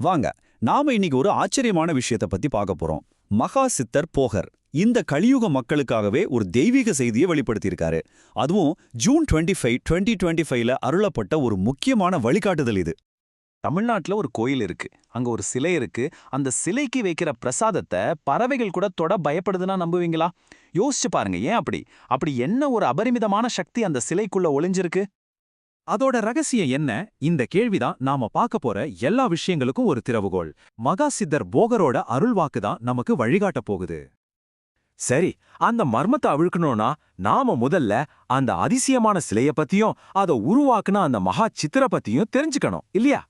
வாங்க, நாம இன்னைக்கு ஒரு ஆச்சரியமான விஷயத்தை பத்தி பார்க்க போறோம். மகா சித்தர் போகர் இந்த கலியுக மக்களுக்காகவே ஒரு தெய்வீக செய்தியை வெளிப்படுத்தியிருக்காரு. அதுவும் ஜூன் 25, 2025ல அருளப்பட்ட ஒரு முக்கியமான வழிகாட்டுதல் இது. தமிழ்நாட்டுல ஒரு கோயில் இருக்கு. அங்க ஒரு சிலை இருக்கு. அந்த சிலைக்கு வைக்கிற பிரசாதத்தை பறவைகள் கூட தொட பயப்படுதுன்னா நம்புவீங்களா? யோசிச்சு பாருங்க, ஏன் அப்படி? அப்படி என்ன ஒரு அபரிமிதமான சக்தி அந்த சிலைக்குள்ள ஒளிஞ்சிருக்கு? அதோட ரகசியம் என்ன? இந்த கேள்விதான் நாம பார்க்க போற எல்லா விஷயங்களுக்கும் ஒரு திறவுகோல். மகா சித்தர் போகரோட அருள்வாக்கு தான் நமக்கு வழிகாட்ட போகுது. சரி, அந்த மர்மத்தை அவிழ்க்கணும்னா நாம முதல்ல அந்த அதிசயமான சிலைய பத்தியும் அதை உருவாக்குன அந்த மகா சித்தரை பத்தியும் தெரிஞ்சுக்கணும், இல்லையா?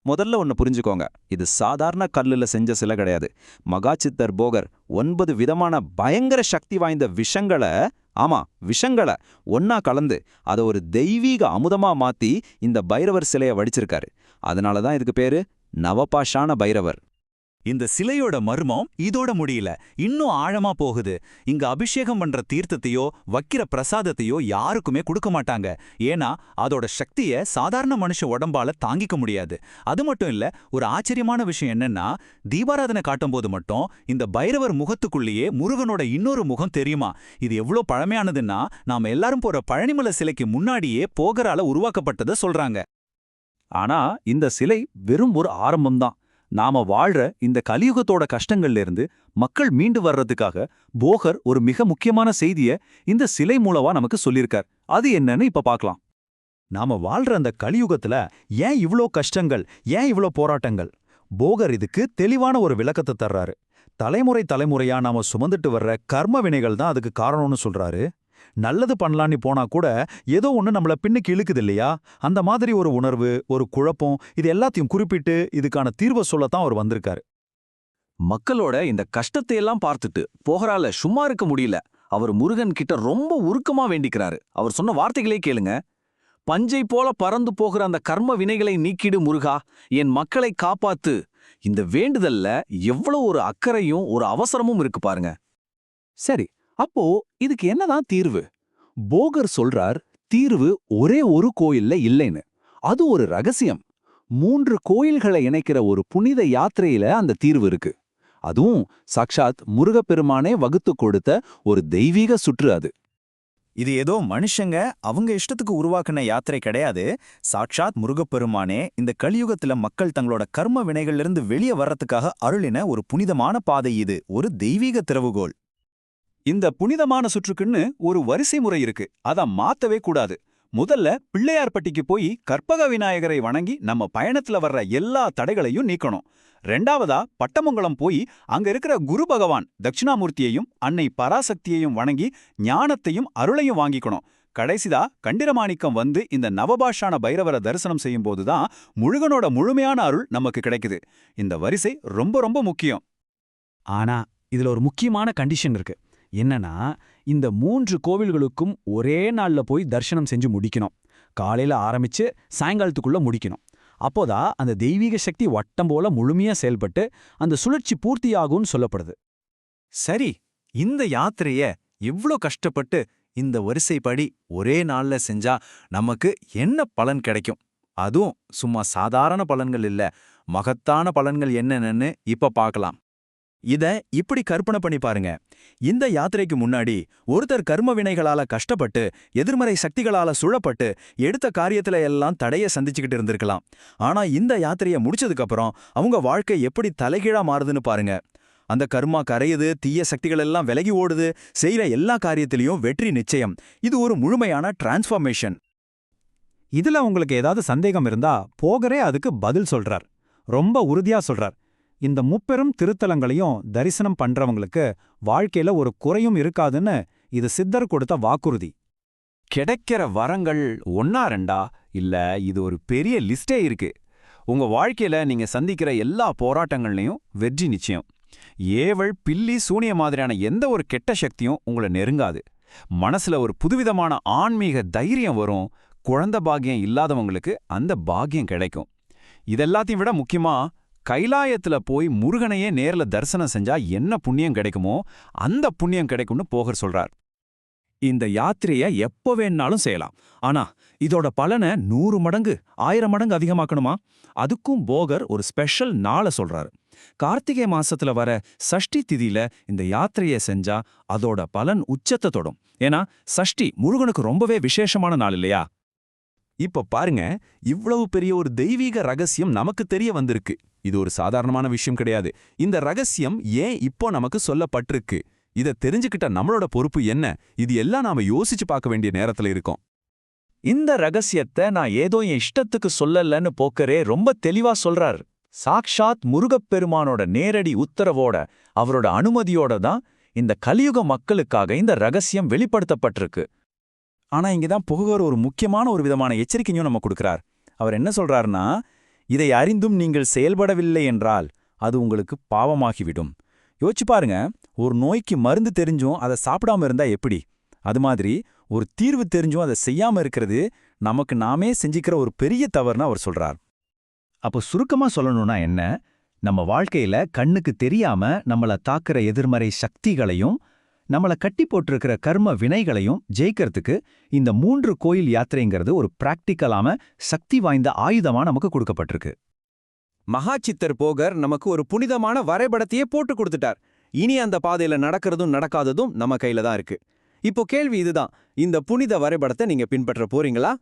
முதல்ல ஒன்னு புரிஞ்சுக்கோங்க, இது சாதாரண கல்லுல செஞ்ச சிலை கிடையாது. மகா சித்தர் போகர் 9 விதமான பயங்கர சக்தி வாய்ந்த விஷங்களை ஒன்னா கலந்து அதை ஒரு தெய்வீக அமுதமா மாத்தி இந்த பைரவர் சிலையை வடிச்சிருக்காரு. அதனாலதான் இதுக்கு பேரு நவபாஷான பைரவர். இந்த சிலையோட மர்மம் இதோட முடியல, இன்னும் ஆழமா போகுது. இங்க அபிஷேகம் பண்ற தீர்த்தத்தையோ வைக்கிற பிரசாதத்தையோ யாருக்குமே கொடுக்க மாட்டாங்க. ஏன்னா அதோட சக்திய சாதாரண மனுஷ உடம்பால தாங்கிக்க முடியாது. அது மட்டும் இல்ல, ஒரு ஆச்சரியமான விஷயம் என்னன்னா, தீபாராதனை காட்டும்போது மட்டும் இந்த பைரவர் முகத்துக்குள்ளேயே முருகனோட இன்னொரு முகம் தெரியுமா? இது எவ்வளவு பழமையானதுன்னா, நாம எல்லாரும் போற பழனிமலை சிலைக்கு முன்னாடியே போகரால உருவாக்கப்பட்டதை சொல்றாங்க. ஆனா இந்த சிலை வெறும் ஒரு ஆரம்பம்தான். நாம வாழ்ற இந்த கலியுகத்தோட கஷ்டங்கள்ல இருந்து மக்கள் மீண்டு வர்றதுக்காக போகர் ஒரு மிக முக்கியமான செய்திய இந்த சிலை மூலமா நமக்கு சொல்லியிருக்கார். அது என்னன்னு இப்ப பார்க்கலாம். நாம வாழ்ற அந்த கலியுகத்துல ஏன் இவ்ளோ கஷ்டங்கள், ஏன் இவ்ளோ போராட்டங்கள்? போகர் இதுக்கு தெளிவான ஒரு விளக்கத்தை தர்றாரு. தலைமுறை தலைமுறையா நாம சுமந்துட்டு வர்ற கர்ம வினைகள் தான் அதுக்கு காரணம்னு சொல்றாரு. நல்லது பண்ணலான்னு போனா கூட ஏதோ ஒண்ணு நம்மள பின்னுக்கு இழுக்குது இல்லையா? அந்த மாதிரி ஒரு உணர்வு, ஒரு குழப்பம், இது எல்லாத்தையும் குறிப்பிட்டு இதுக்கான தீர்வை சொல்லத்தான் அவர் வந்திருக்காரு. மக்களோட இந்த கஷ்டத்தை எல்லாம் பார்த்துட்டு போகரால சும்மா இருக்க முடியல. அவர் முருகன் கிட்ட ரொம்ப உருக்கமா வேண்டிக்கிறாரு. அவர் சொன்ன வார்த்தைகளே கேளுங்க. பஞ்சை போல பறந்து போகிற அந்த கர்ம வினைகளை நீக்கிடு முருகா, என் மக்களை காப்பாத்து. இந்த வேண்டுதல்ல எவ்வளவு ஒரு அக்கறையும் ஒரு அவசரமும் இருக்கு பாருங்க. சரி, அப்போ இதுக்கு என்னதான் தீர்வு? போகர் சொல்றார், தீர்வு ஒரே ஒரு கோயில்ல இல்லைன்னு. அது ஒரு ரகசியம். 3 கோயில்களை இணைக்கிற ஒரு புனித யாத்திரையில அந்த தீர்வு இருக்கு. அதுவும் சாக்ஷாத் முருகப்பெருமானே வகுத்து கொடுத்த ஒரு தெய்வீக சுற்று அது. இது ஏதோ மனுஷங்க அவங்க இஷ்டத்துக்கு உருவாக்குன யாத்திரை கிடையாது. சாட்சாத் முருகப்பெருமானே இந்த கலியுகத்துல மக்கள் தங்களோட கர்ம வினைகளிலிருந்து வெளியே வர்றதுக்காக அருளின ஒரு புனிதமான பாதை. இது ஒரு தெய்வீக திறவுகோல். இந்த புனிதமான சுற்றுக்குன்னு ஒரு வரிசை முறை இருக்கு. அத மாத்தவே கூடாது. முதல்ல பிள்ளையார்பட்டிக்கு போய் கற்பக விநாயகரை வணங்கி நம்ம பயணத்துல வர்ற எல்லா தடைகளையும் நீக்கணும். 2வதா பட்டமங்கலம் போய் அங்க இருக்கிற குரு பகவான் தட்சிணாமூர்த்தியையும் அன்னை பராசக்தியையும் வணங்கி ஞானத்தையும் அருளையும் வாங்கிக்கணும். கடைசிதா கண்டிரமாணிக்கம் வந்து இந்த நவபாஷான பைரவரை தரிசனம் செய்யும் போதுதான் முருகனோட முழுமையான அருள் நமக்கு கிடைக்குது. இந்த வரிசை ரொம்ப ரொம்ப முக்கியம். ஆனா இதுல ஒரு முக்கியமான கண்டிஷன் இருக்கு. என்னன்னா, இந்த 3 கோவில்களுக்கும் ஒரே நாள்ல போய் தரிசனம் செஞ்சு முடிக்கணும். காலையில ஆரம்பிச்சு சாயங்காலத்துக்குள்ள முடிக்கணும். அப்போதான் அந்த தெய்வீக சக்தி வட்டம் போல முழுமையா செயல்பட்டு அந்த சுழற்சி பூர்த்தியாகும்னு சொல்லப்படுது. சரி, இந்த யாத்திரைய இவ்ளோ கஷ்டப்பட்டு இந்த வரிசைப்படி ஒரே நாள்ல செஞ்சா நமக்கு என்ன பலன் கிடைக்கும்? அதுவும் சும்மா சாதாரண பலன்கள் இல்ல, மகத்தான பலன்கள் என்னென்னு இப்ப பார்க்கலாம். இத இப்படி கற்பனை பண்ணி பாருங்க. இந்த யாத்திரைக்கு முன்னாடி ஒருத்தர் கர்ம வினைகளால கஷ்டப்பட்டு எதிர்மறை சக்திகளால சுழப்பட்டு எடுத்த காரியத்துல எல்லாம் தடைய சந்திச்சுக்கிட்டு இருந்திருக்கலாம். ஆனா இந்த யாத்திரைய முடிச்சதுக்கு அப்புறம் அவங்க வாழ்க்கை எப்படி தலைகீழா மாறுதுன்னு பாருங்க. அந்த கர்மா கரையுது, தீய சக்திகள் எல்லாம் விலகி ஓடுது, செய்யற எல்லா காரியத்திலையும் வெற்றி நிச்சயம். இது ஒரு முழுமையான டிரான்ஸ்ஃபார்மேஷன். இதுல உங்களுக்கு ஏதாவது சந்தேகம் இருந்தா போகரே அதுக்கு பதில் சொல்றார். ரொம்ப உறுதியா சொல்றார். இந்த முப்பெரும் திருத்தலங்களையும் தரிசனம் பண்றவங்களுக்கு வாழ்க்கையில ஒரு குறையும் இருக்காதுன்னு இது சித்தர் கொடுத்த வாக்குறுதி. கிடைக்கிற வரங்கள் 1-2 இல்ல, இது ஒரு பெரிய லிஸ்டே இருக்கு. உங்க வாழ்க்கையில நீங்க சந்திக்கிற எல்லா போராட்டங்கள்லயும் வெற்றி நிச்சயம். ஏவல், பில்லி, சூனிய மாதிரியான எந்த ஒரு கெட்ட சக்தியும் உங்களை நெருங்காது. மனசுல ஒரு புதுவிதமான ஆன்மீக தைரியம் வரும். குழந்தை பாக்கியம் இல்லாதவங்களுக்கு அந்த பாக்கியம் கிடைக்கும். இதெல்லாத்தையும் விட முக்கியமா, கைலாயத்துல போய் முருகனையே நேர்ல தரிசனம் செஞ்சா என்ன புண்ணியம் கிடைக்குமோ அந்த புண்ணியம் கிடைக்கும்னு போகர் சொல்றார். இந்த யாத்திரைய எப்ப வேணாலும் செய்யலாம். ஆனா இதோட பலனை 100 மடங்கு 1000 மடங்கு அதிகமாக்கணுமா? அதுக்கும் போகர் ஒரு ஸ்பெஷல் நாளை சொல்றாரு. கார்த்திகை மாசத்துல வர சஷ்டி திதியில இந்த யாத்திரையை செஞ்சா அதோட பலன் உச்சத்தை தொடும். ஏன்னா சஷ்டி முருகனுக்கு ரொம்பவே விசேஷமான நாள் இல்லையா? இப்ப பாருங்க, இவ்வளவு பெரிய ஒரு தெய்வீக ரகசியம் நமக்கு தெரிய வந்திருக்கு. இது ஒரு சாதாரணமான விஷயம் கிடையாது. இந்த ரகசியம் ஏன் இப்போ நமக்கு சொல்லப்பட்டிருக்கு? இத தெரிஞ்சுக்கிட்ட நம்மளோட பொறுப்பு என்ன? இது எல்லாம் நாம யோசிச்சு பார்க்க வேண்டிய நேரத்துல இருக்கோம். இந்த ரகசியத்தை நான் ஏதோ என் இஷ்டத்துக்கு சொல்லலன்னு போக்கரே ரொம்ப தெளிவா சொல்றார். சாக்ஷாத் முருகப்பெருமானோட நேரடி உத்தரவோட, அவரோட அனுமதியோட தான் இந்த கலியுக மக்களுக்காக இந்த ரகசியம் வெளிப்படுத்தப்பட்டிருக்கு. ஆனா இங்கதான் புகவர் ஒரு முக்கியமான ஒரு விதமான எச்சரிக்கையும் நம்ம கொடுக்கிறார். அவர் என்ன சொல்றாருன்னா, இதை அறிந்தும் நீங்கள் செயல்படவில்லை என்றால் அது உங்களுக்கு பாவமாகிவிடும். யோசிச்சு பாருங்க, ஒரு நோய்க்கு மருந்து தெரிஞ்சும் அதை சாப்பிடாம இருந்தா எப்படி? அது மாதிரி ஒரு தீர்வு தெரிஞ்சும் அதை செய்யாம இருக்கிறது நமக்கு நாமே செஞ்சுக்கிற ஒரு பெரிய தவறுன்னு அவர் சொல்றார். அப்போ சுருக்கமா சொல்லணும்னா என்ன? நம்ம வாழ்க்கையில கண்ணுக்கு தெரியாம நம்மள தாக்குற எதிர்மறை சக்திகளையும் நம்மள கட்டி போட்டிருக்கிற கர்ம வினைகளையும் ஜெயிக்கிறதுக்கு இந்த 3 கோயில் யாத்திரைங்கிறது ஒரு பிராக்டிக்கலாம சக்தி வாய்ந்த ஆயுதமா நமக்கு கொடுக்கப்பட்டிருக்கு. மகாசித்தர் போகர் நமக்கு ஒரு புனிதமான வரைபடத்தையே போட்டு கொடுத்துட்டார். இனி அந்த பாதையில நடக்கிறதும் நடக்காததும் நம்ம கையில தான் இருக்கு. இப்போ கேள்வி இதுதான், இந்த புனித வரைபடத்தை நீங்க பின்பற்ற போறீங்களா?